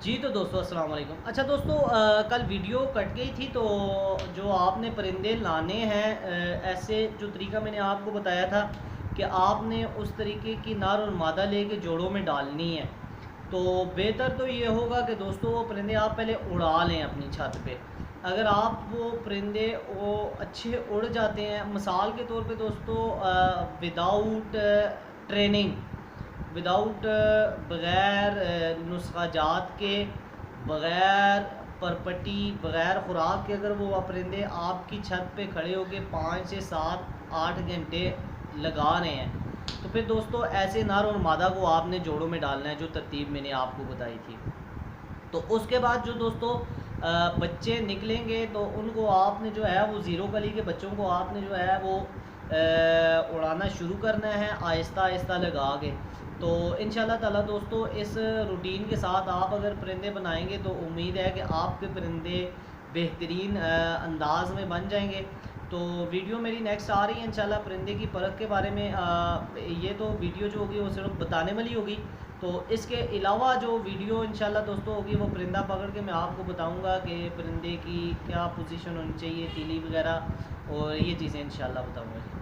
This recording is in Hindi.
जी तो दोस्तों अस्सलाम वालेकुम। अच्छा दोस्तों, कल वीडियो कट गई थी तो जो आपने परिंदे लाने हैं, ऐसे जो तरीका मैंने आपको बताया था कि आपने उस तरीके की नर और मादा लेके जोड़ों में डालनी है। तो बेहतर तो ये होगा कि दोस्तों वो परिंदे आप पहले उड़ा लें अपनी छत पे। अगर आप वो परिंदे वो अच्छे उड़ जाते हैं, मिसाल के तौर पे दोस्तों, विदाउट ट्रेनिंग, विदाउट बग़ैर नुस्ख़ा जात के, बग़ैर परपटी, बग़ैर ख़ुराक के अगर वो परिंदे आपकी छत पे खड़े होके 5 से 7 8 घंटे लगा रहे हैं, तो फिर दोस्तों ऐसे नर और मादा को आपने जोड़ों में डालना है, जो तरतीब मैंने आपको बताई थी। तो उसके बाद जो दोस्तों बच्चे निकलेंगे तो उनको आपने जो है वो ज़ीरो कली के बच्चों को आपने जो है वो उड़ाना शुरू करना है आहिस्ता आहिस्ता लगा के। तो इंशाल्लाह ताला दोस्तों इस रूटीन के साथ आप अगर परिंदे बनाएंगे तो उम्मीद है कि आपके परिंदे बेहतरीन अंदाज में बन जाएंगे। तो वीडियो मेरी नेक्स्ट आ रही है इंशाल्लाह परिंदे की परख के बारे में। ये तो वीडियो जो होगी वो सिर्फ बताने वाली होगी। तो इसके अलावा जो वीडियो इंशाल्लाह दोस्तों होगी वो परिंदा पकड़ के मैं आपको बताऊंगा कि परिंदे की क्या पोजीशन होनी चाहिए, तीली वगैरह, और ये चीज़ें इंशाल्लाह बताऊंगा।